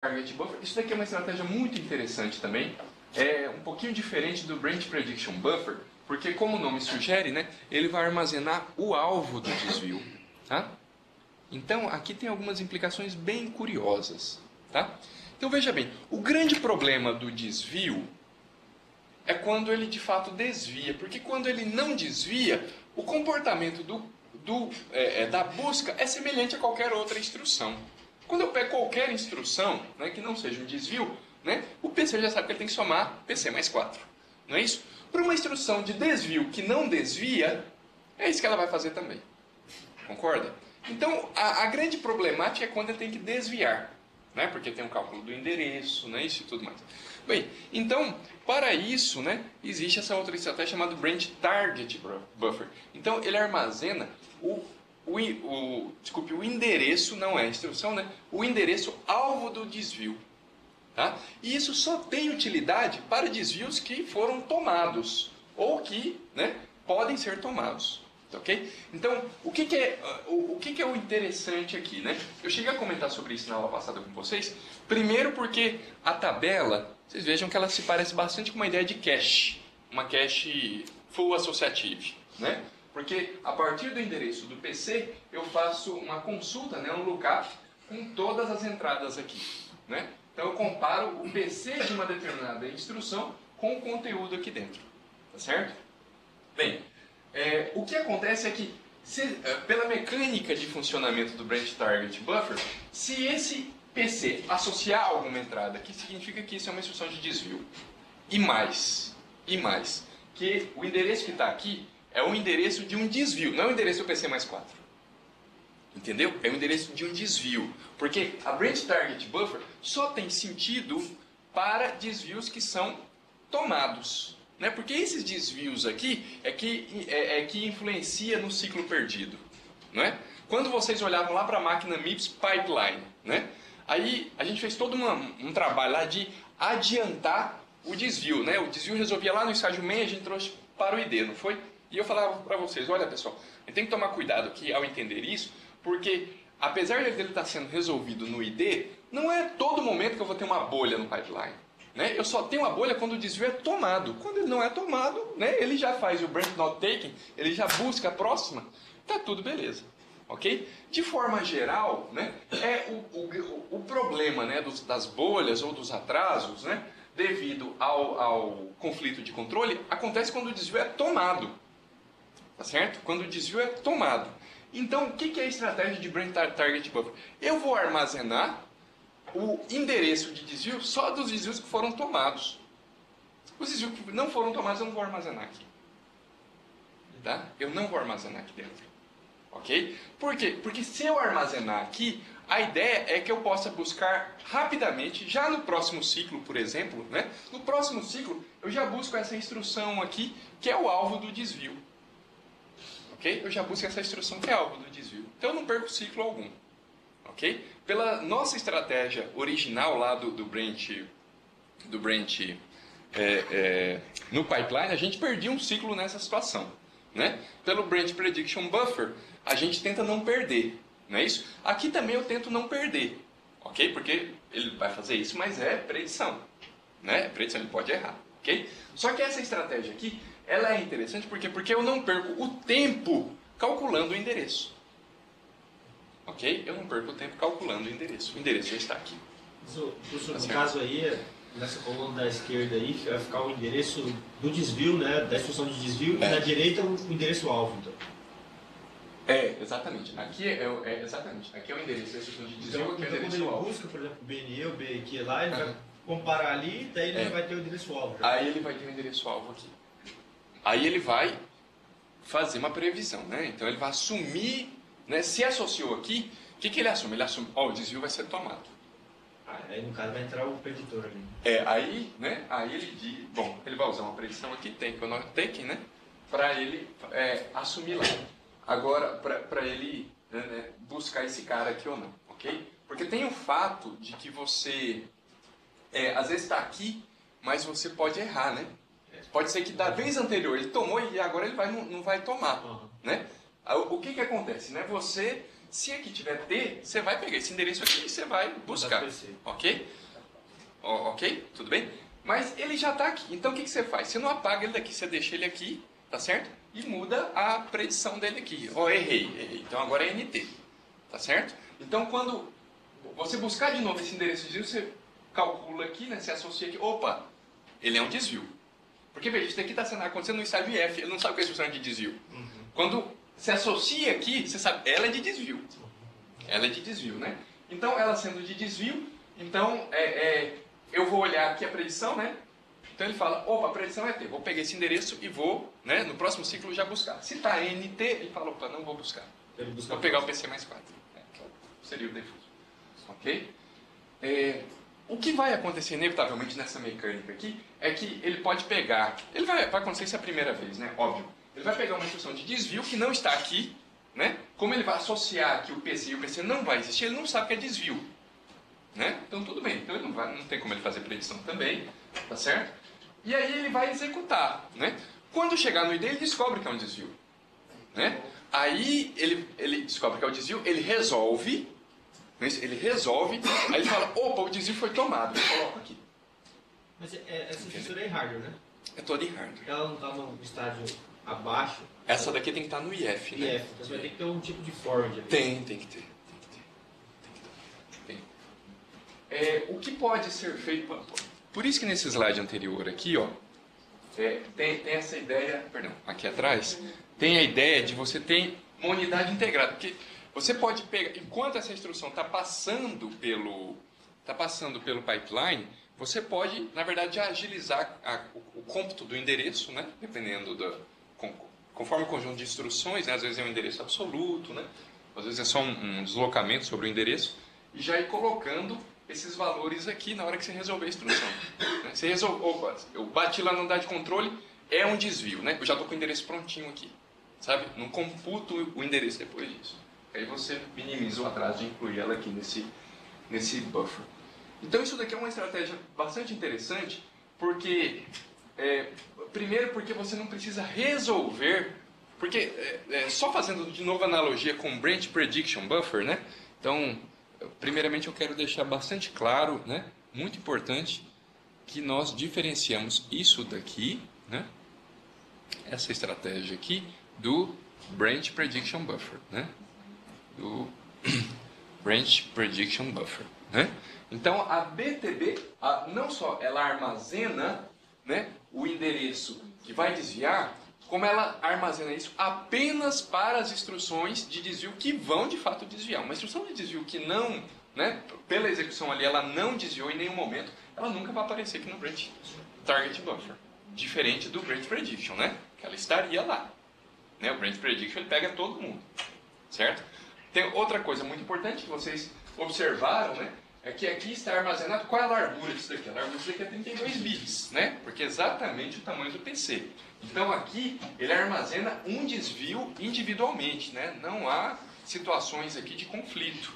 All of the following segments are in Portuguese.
Target Buffer. Isso daqui é uma estratégia muito interessante também. É um pouquinho diferente do Branch Prediction Buffer, porque como o nome sugere, né, ele vai armazenar o alvo do desvio. Tá? Então, aqui tem algumas implicações bem curiosas. Tá? Então, veja bem, o grande problema do desvio é quando ele de fato desvia, porque quando ele não desvia, o comportamento da busca é semelhante a qualquer outra instrução. Quando eu pego qualquer instrução, né, que não seja um desvio, né, o PC já sabe que ele tem que somar PC mais 4. Não é isso? Para uma instrução de desvio que não desvia, é isso que ela vai fazer também. Concorda? Então, a grande problemática é quando ele tem que desviar. Né, porque tem um cálculo do endereço, né, isso e tudo mais. Bem, então, para isso, né, existe essa outra estratégia chamada Branch Target Buffer. Então, ele armazena o endereço, não é a instrução, né? O endereço alvo do desvio. Tá? E isso só tem utilidade para desvios que foram tomados ou que, né, podem ser tomados. Okay? Então, o que é o interessante aqui? Né? Eu cheguei a comentar sobre isso na aula passada com vocês. Primeiro porque a tabela, vocês vejam que ela se parece bastante com uma ideia de cache. Uma cache full associative. Né? Porque a partir do endereço do PC, eu faço uma consulta, né, um lookup, com todas as entradas aqui. Né? Então eu comparo o PC de uma determinada instrução com o conteúdo aqui dentro. Tá certo? Bem, o que acontece é que, pela mecânica de funcionamento do Branch Target Buffer, se esse PC associar alguma entrada aqui, significa que isso é uma instrução de desvio. E mais, que o endereço que está aqui é o endereço de um desvio, não é o endereço do PC mais 4. Entendeu? É o endereço de um desvio. Porque a Branch Target Buffer só tem sentido para desvios que são tomados. Né? Porque esses desvios aqui é que influencia no ciclo perdido. Não é? Quando vocês olhavam lá para a máquina MIPS Pipeline, né? Aí a gente fez todo um trabalho lá de adiantar o desvio. Né? O desvio resolvia lá no estágio main, a gente trouxe para o ID, não foi? E eu falava para vocês, olha pessoal, a gente tem que tomar cuidado aqui ao entender isso, porque apesar dele estar sendo resolvido no ID, não é todo momento que eu vou ter uma bolha no pipeline. Né? Eu só tenho uma bolha quando o desvio é tomado. Quando ele não é tomado, né, ele já faz o branch not taken, ele já busca a próxima, tá tudo beleza. Okay? De forma geral, né, o problema, né, das bolhas ou dos atrasos, né, devido ao conflito de controle, acontece quando o desvio é tomado. Tá certo? Quando o desvio é tomado. Então, o que é a estratégia de Branch Target Buffer? Eu vou armazenar o endereço de desvio só dos desvios que foram tomados. Os desvios que não foram tomados eu não vou armazenar aqui. Tá? Eu não vou armazenar aqui dentro. Ok? Por quê? Porque se eu armazenar aqui, a ideia é que eu possa buscar rapidamente, já no próximo ciclo, por exemplo, né? No próximo ciclo, eu já busco essa instrução aqui, que é o alvo do desvio. Okay? Eu já busco essa instrução que é alvo do desvio. Então eu não perco ciclo algum. Okay? Pela nossa estratégia original lá do branch no pipeline, a gente perdia um ciclo nessa situação. Né? Pelo Branch Prediction Buffer, a gente tenta não perder. Não é isso? Aqui também eu tento não perder. Okay? Porque ele vai fazer isso, mas é predição. Né? É predição, ele pode errar. Okay? Só que essa estratégia aqui, ela é interessante porque eu não perco o tempo calculando o endereço. Ok? Eu não perco o tempo calculando o endereço. O endereço já está aqui. Professor, no caso aí, nessa coluna da esquerda aí, vai ficar o endereço do desvio, né, da instrução de desvio, e na direita o endereço alvo. Então. Exatamente. Aqui exatamente. Aqui é o endereço da instrução de desvio, então, aqui é o endereço quando ele alvo. busca, por exemplo, o BNE, o BQ lá, ele vai comparar ali, daí ele vai ter o endereço alvo. Aí ele vai ter o endereço alvo aqui. Aí ele vai fazer uma previsão, né? Então ele vai assumir, né? Se associou aqui, o que ele assume? Ele assume, o desvio vai ser tomado. Aí no caso vai entrar o preditor ali. Aí, né? Aí ele diz, bom, ele vai usar uma predição aqui, take ou not taken, né? Para ele assumir lá. Agora, para ele buscar esse cara aqui ou não, ok? Porque tem o fato de que você, às vezes está aqui, mas você pode errar, né? Pode ser que da vez anterior ele tomou e agora ele não vai tomar. Né? O que acontece? Né? Você Se aqui tiver T, você vai pegar esse endereço aqui e você vai buscar. Ok? Ok? Tudo bem? Mas ele já está aqui. Então o que você faz? Você não apaga ele daqui, você deixa ele aqui, tá certo? E muda a predição dele aqui. Errei. Então agora é NT. Tá certo? Então quando você buscar de novo esse endereço de desvio, você calcula aqui, né? Você associa aqui. Opa, ele é um desvio. Porque veja, isso daqui está acontecendo no estágio IF, ele não sabe o que é instrução de desvio. Quando se associa aqui, você sabe, ela é de desvio. Ela é de desvio, né? Então, ela sendo de desvio, então, eu vou olhar aqui a predição, né? Então, ele fala, opa, a predição é T. Vou pegar esse endereço e vou, né, no próximo ciclo já buscar. Se está NT, ele fala, opa, não vou buscar. Vou pegar o PC mais 4. Que seria o defuso. Ok? O que vai acontecer inevitavelmente nessa mecânica aqui é que ele pode pegar... vai acontecer isso a primeira vez, né? Óbvio. Ele vai pegar uma instrução de desvio que não está aqui, né? Como ele vai associar aqui o PC e o PC não vai existir, ele não sabe que é desvio. Né? Então tudo bem. Então ele não tem como ele fazer predição também, tá certo? E aí ele vai executar, né? Quando chegar no ID, ele descobre que é um desvio. Né? Aí ele descobre que é o desvio, ele resolve... aí ele fala, opa, o desvio foi tomado, eu coloco aqui. Mas essa estrutura é em hardware, né? É toda em hardware. Ela não está no estágio abaixo? Essa daqui tem que estar no IF, né? IF, então você vai ter que ter um tipo de forward ali. Tem que ter. O que pode ser feito... Por isso que nesse slide anterior aqui, ó, tem essa ideia... Perdão, aqui atrás, tem a ideia de você ter uma unidade integrada. Porque... você pode pegar, enquanto essa instrução está passando pelo pipeline, você pode, na verdade, agilizar o cômputo do endereço, né? Dependendo conforme o conjunto de instruções, né? Às vezes é um endereço absoluto, né? Às vezes é só um deslocamento sobre o endereço, e já ir colocando esses valores aqui na hora que você resolver a instrução. Né? Você opa, eu bati lá na unidade de controle, é um desvio, né? Eu já estou com o endereço prontinho aqui, sabe? Não computo o endereço depois disso. Aí você minimiza o atraso de incluir ela aqui nesse buffer. Então isso daqui é uma estratégia bastante interessante, porque primeiro porque você não precisa resolver, porque só fazendo de novo analogia com Branch Prediction Buffer, né? Então, primeiramente eu quero deixar bastante claro, né? Muito importante, que nós diferenciamos isso daqui, né? Essa estratégia aqui, do Branch Prediction Buffer, né? Do Branch Prediction Buffer, né? Então a BTB, não só ela armazena, né, o endereço que vai desviar, como ela armazena isso apenas para as instruções de desvio que vão de fato desviar. Uma instrução de desvio que não, né, pela execução ali, ela não desviou em nenhum momento, ela nunca vai aparecer aqui no Branch Target Buffer. Diferente do Branch Prediction, né? Que ela estaria lá. Né? O Branch Prediction ele pega todo mundo, certo? Tem outra coisa muito importante que vocês observaram, né? É que aqui está armazenado, qual é a largura disso daqui? A largura disso daqui é 32 bits, né? Porque é exatamente o tamanho do PC. Então aqui ele armazena um desvio individualmente, né? Não há situações aqui de conflito,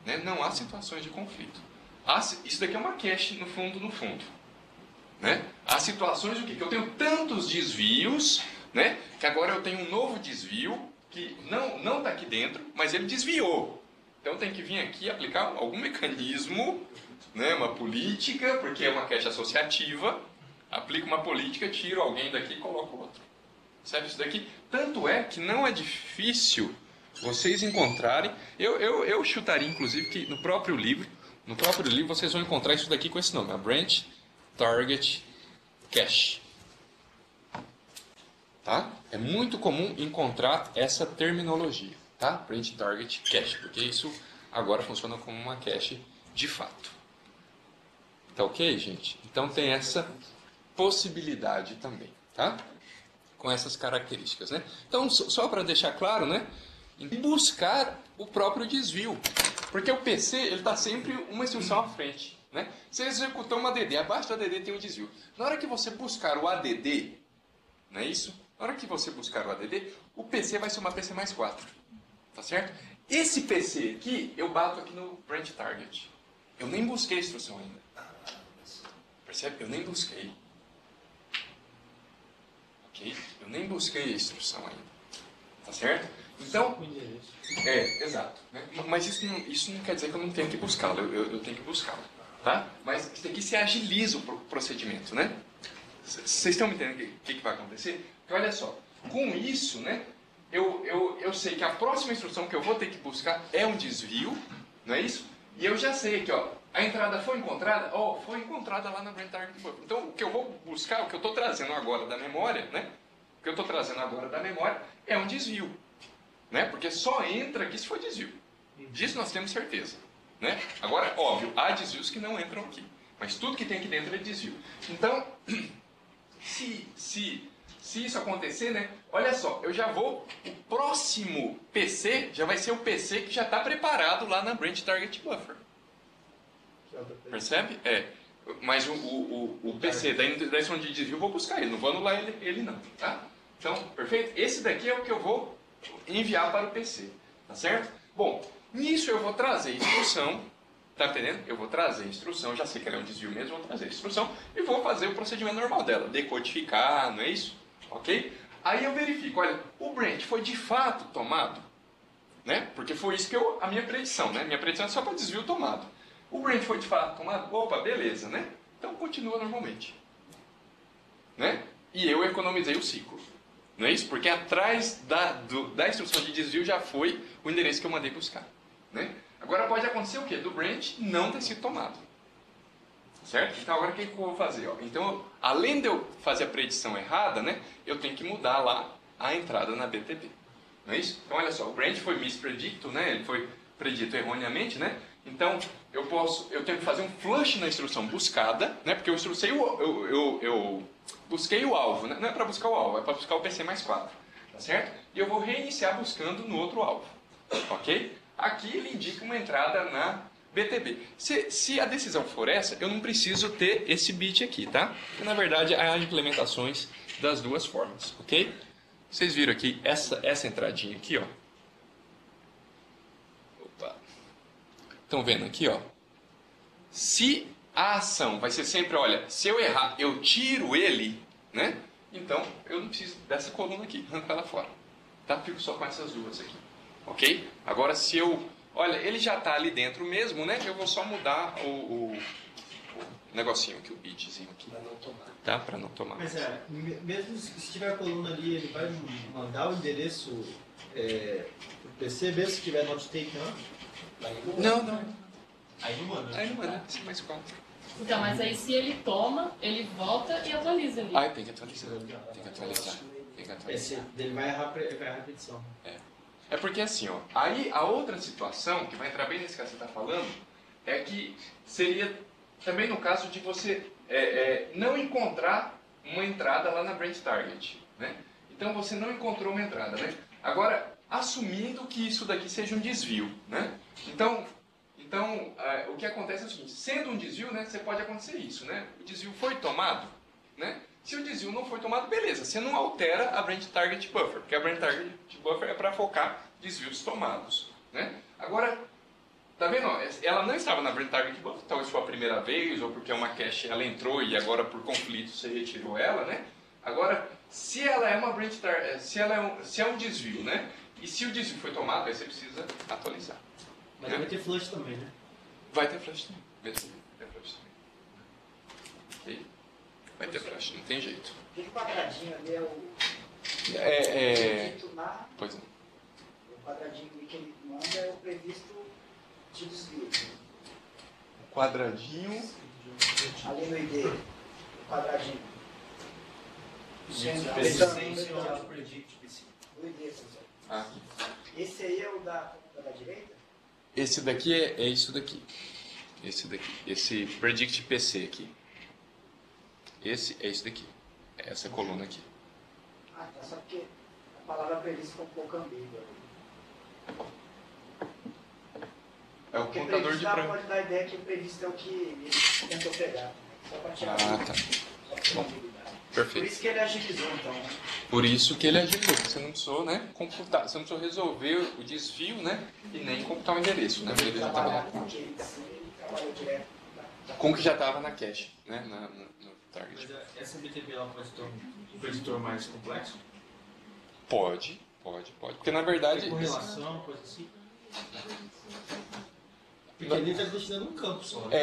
né? Não há situações de conflito. Isso daqui é uma cache no fundo, né? Há situações do que eu tenho tantos desvios, né? Que agora eu tenho um novo desvio que não está aqui dentro, mas ele desviou. Então tem que vir aqui aplicar algum mecanismo, né, uma política, porque é uma cache associativa, aplico uma política, tiro alguém daqui e coloco outro. Sabe isso daqui? Tanto é que não é difícil vocês encontrarem, eu chutaria inclusive que no próprio livro vocês vão encontrar isso daqui com esse nome, a Branch Target Cache. Tá? É muito comum encontrar essa terminologia. Tá? Branch Target Cache, porque isso agora funciona como uma cache de fato. Tá ok, gente? Então tem essa possibilidade também, tá? Com essas características, né? Então, só para deixar claro, né? Buscar o próprio desvio. Porque o PC, ele está sempre uma instrução à frente, né? Você executou uma ADD, abaixo da ADD tem um desvio. Na hora que você buscar o ADD, não é isso? Na hora que você buscar o ADD, o PC vai ser uma PC mais 4. Tá certo? Esse PC aqui, eu bato aqui no Branch Target. Eu nem busquei a instrução ainda. Percebe? Eu nem busquei. Ok? Eu nem busquei a instrução ainda. Tá certo? Então, o endereço. exato. Né? Mas isso não quer dizer que eu não tenho que buscá-lo, eu tenho que buscá-lo. Tá? Mas isso aqui se agiliza o procedimento, né? Vocês estão me entendendo o que vai acontecer? Porque olha só, com isso, né, eu sei que a próxima instrução que eu vou ter que buscar é um desvio, não é isso? E eu já sei aqui, ó, a entrada foi encontrada? Foi encontrada lá na Branch Target Buffer. Então, o que eu vou buscar, o que eu estou trazendo agora da memória, né? O que eu estou trazendo agora da memória é um desvio, né? Porque só entra aqui se for desvio. Disso nós temos certeza, né? Agora, óbvio, há desvios que não entram aqui. Mas tudo que tem aqui dentro é desvio. Então, se isso acontecer, né? Olha só, eu já vou... O próximo PC já vai ser o PC que já está preparado lá na Branch Target Buffer. Percebe? Mas o PC da instrução de desvio eu vou buscar ele, não vou anular ele não, tá? Então, perfeito? Esse daqui é o que eu vou enviar para o PC, tá certo? Bom, nisso eu vou trazer instrução, tá entendendo? Eu vou trazer instrução, já sei que ela é um desvio mesmo, vou trazer instrução e vou fazer o procedimento normal dela, decodificar, não é isso? Ok? Aí eu verifico, olha, o branch foi de fato tomado, né? Porque foi isso que a minha predição, né? Minha predição é só para desvio tomado. O branch foi de fato tomado? Opa, beleza, né? Então continua normalmente. Né? E eu economizei o ciclo. Não é isso? Porque atrás da instrução de desvio já foi o endereço que eu mandei buscar. Né? Agora pode acontecer o quê? Do branch não ter sido tomado. Certo? Então agora o que eu vou fazer? Ó? Então, além de eu fazer a predição errada, né, eu tenho que mudar lá a entrada na BTB. Não é isso? Então olha só, o branch foi mispredicto, né? Ele foi predito erroneamente, né? Então, eu tenho que fazer um flush na instrução buscada, né? Porque eu busquei o alvo, né? Não é para buscar o alvo, é para buscar o PC mais 4, tá certo? E eu vou reiniciar buscando no outro alvo, ok? Aqui ele indica uma entrada na BTB. Se a decisão for essa, eu não preciso ter esse bit aqui, tá? Porque, na verdade, há implementações das duas formas, ok? Vocês viram aqui essa entradinha aqui, ó. Estão vendo aqui, ó? Se a ação vai ser sempre, olha, se eu errar, eu tiro ele, né? Então, eu não preciso dessa coluna aqui, arranco ela fora. Tá? Fico só com essas duas aqui. Ok? Agora, se eu... Olha, ele já está ali dentro mesmo, né? Eu vou só mudar o negocinho aqui, o bitzinho aqui. Para não tomar. Tá? Para não tomar. Mas mesmo se tiver a coluna ali, ele vai mandar o endereço pro PC, mesmo se tiver not take, não? Não. Aí não manda. Aí não manda, esse mais 4. Então, mas aí se ele toma, ele volta e atualiza ali. Ah, tem que atualizar. Tem que atualizar. Esse dele vai errar a repetição. É porque assim, ó, aí a outra situação, que vai entrar bem nesse que você está falando, é que seria também no caso de você não encontrar uma entrada lá na branch target, né? Então você não encontrou uma entrada, né? Agora, assumindo que isso daqui seja um desvio, né? Então o que acontece é o seguinte, sendo um desvio, né, você pode acontecer isso, né? O desvio foi tomado, né? Se o desvio não foi tomado, beleza, você não altera a Branch Target Buffer, porque a Branch Target Buffer é para focar desvios tomados, né? Agora, tá vendo? Ela não estava na Branch Target Buffer, talvez foi a primeira vez, ou porque uma cache ela entrou e agora por conflito você retirou ela, né? Agora, se ela é uma Branch Target, se é um desvio, né? E se o desvio foi tomado, aí você precisa atualizar. Mas vai ter flush também, né? Vai ter flush também. Vai ter flush também. Ok? Vai ter flush, não tem jeito. Aquele quadradinho ali é o... Pois não. O quadradinho que ele manda é o previsto de desvio. Quadradinho. Ali no ID, o quadradinho. Esse é o predict PC. O ID, professor. Ah. Esse aí é o da direita? Esse daqui é isso daqui. Esse daqui. Esse Predict PC aqui. Esse é isso daqui. É essa coluna aqui. Ah, tá, só porque a palavra previsto ficou um pouco ambígua. É o Porque contador previsto de dá, branco. pode dar a ideia que o previsto é o que ele tentou pegar. Só para tirar Tá. só pra ambiguidade. Por Perfeito. isso que ele agilizou, então. Né? Por isso que ele agilizou. Você não precisou, né, computar. Você não precisou resolver o desvio, né? E nem computar o endereço, né? Ele já estava lá. Ele trabalhou direto. Com o que já estava na cache, né? No target. Mas essa BTB ela pode ter um preditor mais complexo? Pode. Pode. Porque na verdade... Correlação, coisa assim. Porque ele está destinando um campo só, né?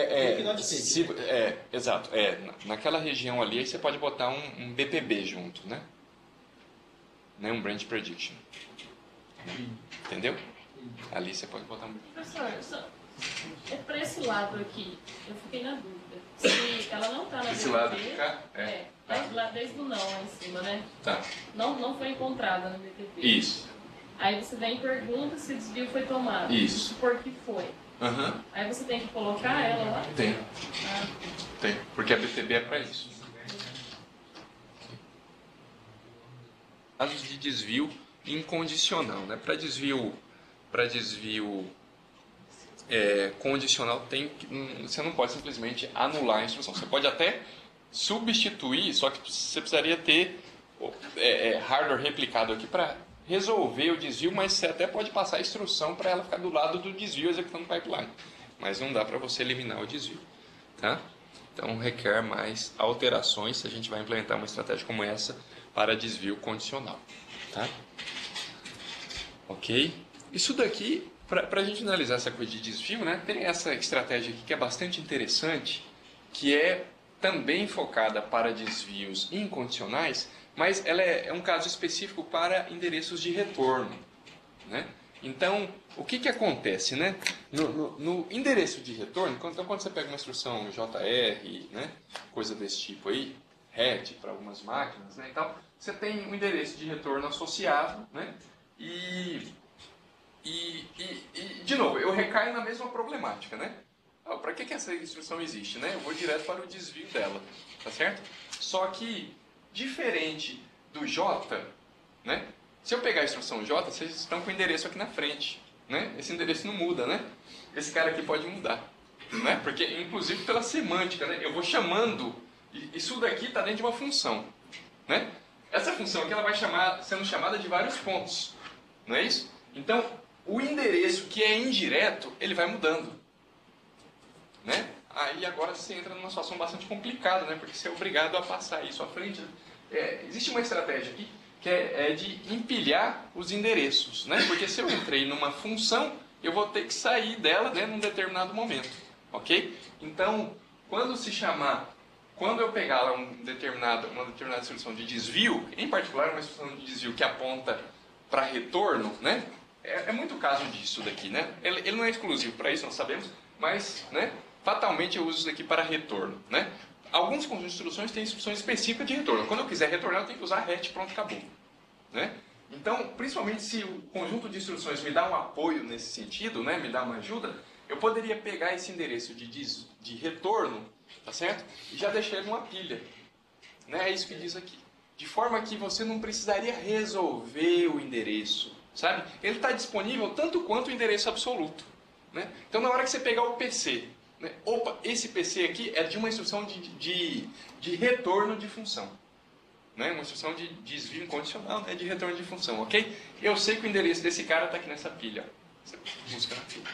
Exato. Naquela região ali, aí você pode botar um BPB junto, né? Um Branch Prediction. Entendeu? Ali você pode botar um... Professor, é para esse lado aqui, eu fiquei na dúvida. Se ela não está na Esse BPB, lado de cá? desde o não lá em cima, né? Tá. Não foi encontrada na BPB. Isso. Aí você vem e pergunta se o desvio foi tomado. Isso. Supor que foi. Uhum. Aí você tem que colocar ela lá? Tem. Ah, Tem. Porque a BPB é para isso. Casos de desvio incondicional, né? Para desvio condicional, você não pode simplesmente anular a instrução. Você pode até substituir, só que você precisaria ter hardware replicado aqui para resolver o desvio, mas você até pode passar a instrução para ela ficar do lado do desvio executando o pipeline. Mas não dá para você eliminar o desvio. Tá? Então requer mais alterações se a gente vai implementar uma estratégia como essa para desvio condicional. Tá? Ok? Isso daqui, para a gente analisar essa coisa de desvio, né, tem essa estratégia aqui que é bastante interessante, que é também focada para desvios incondicionais, mas ela é um caso específico para endereços de retorno. Né? Então, o que acontece? Né? No endereço de retorno, então, quando você pega uma instrução JR, né, coisa desse tipo aí, RET para algumas máquinas, né, então, você tem um endereço de retorno associado, né, de novo, eu recaio na mesma problemática, né? Para que essa instrução existe, né? Eu vou direto para o desvio dela, tá certo? Só que, diferente do J, né? Se eu pegar a instrução J, vocês estão com o endereço aqui na frente, né? Esse endereço não muda, né? Esse cara aqui pode mudar, né? Porque, inclusive, pela semântica, né? Eu vou chamando, isso daqui está dentro de uma função, né? Essa função aqui ela vai sendo chamada de vários pontos, não é isso? Então, o endereço que é indireto, ele vai mudando, né? Aí agora você entra numa situação bastante complicada, né? Porque você é obrigado a passar isso à frente. Existe uma estratégia aqui que é de empilhar os endereços, né? Porque se eu entrei numa função, eu vou ter que sair dela, né, num determinado momento, ok? Então, quando eu pegar lá uma determinada instrução de desvio, em particular uma instrução de desvio que aponta para retorno, né? É muito caso disso daqui, né? Ele não é exclusivo para isso, nós sabemos, mas, né, fatalmente eu uso isso daqui para retorno, né? Alguns conjuntos de instruções têm instruções específicas de retorno. Quando eu quiser retornar, eu tenho que usar RET, pronto, acabou, né? Então, principalmente se o conjunto de instruções me dá um apoio nesse sentido, né, me dá uma ajuda, eu poderia pegar esse endereço de retorno, tá certo? E já deixar ele numa pilha, né? É isso que diz aqui. De forma que você não precisaria resolver o endereço, sabe? Ele está disponível tanto quanto o endereço absoluto, né? Então, na hora que você pegar o PC, né? Opa, esse PC aqui é de uma instrução de retorno de função, né? Uma instrução de desvio incondicional, né? De retorno de função, ok? Eu sei que o endereço desse cara está aqui nessa pilha. Você busca na pilha,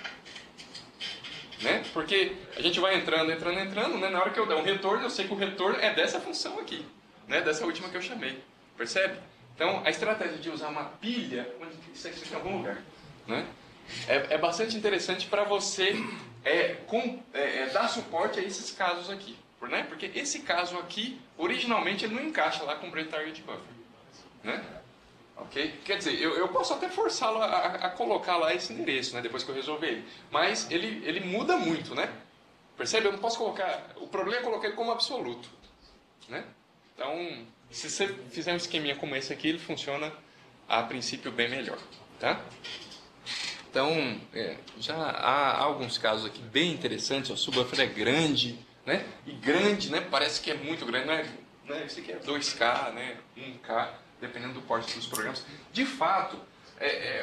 né? Porque a gente vai entrando, né? Na hora que eu der um retorno, eu sei que o retorno é dessa função aqui, né? Dessa última que eu chamei, percebe? Então, a estratégia de usar uma pilha, onde isso aqui em algum lugar, né? É bastante interessante para você dar suporte a esses casos aqui, né? Porque esse caso aqui, originalmente, ele não encaixa lá com o Brain Target Buffer, né? Ok? Quer dizer, eu posso até forçá-lo a colocar lá esse endereço, né? Depois que eu resolver ele. Mas ele muda muito, né? Percebe? Eu não posso colocar... O problema é colocar ele como absoluto, né? Então, se você fizer um esqueminha como esse aqui, ele funciona a princípio bem melhor, tá? Então, já há alguns casos aqui bem interessantes. O subwoofer é grande, né? E grande, né? Parece que é muito grande, não é? Isso aqui é 2K, né? 1K, dependendo do porte dos programas. De fato,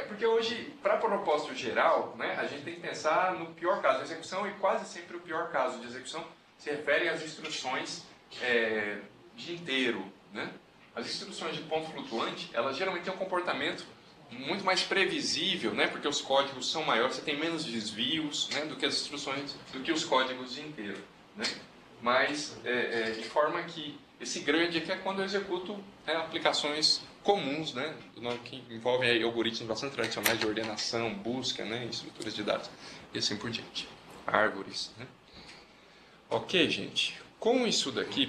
porque hoje, para propósito geral, né? A gente tem que pensar no pior caso de execução, e quase sempre o pior caso de execução se refere às instruções de inteiro, né? As instruções de ponto flutuante, elas geralmente têm um comportamento muito mais previsível, né? Porque os códigos são maiores, você tem menos desvios, né? Do que as instruções, do que os códigos de inteiro, né? Mas de forma que esse grande aqui é quando eu executo aplicações comuns, né, que envolvem aí algoritmos bastante tradicionais de ordenação, busca, né, estruturas de dados e assim por diante. Árvores, né? Ok, gente. Com isso daqui,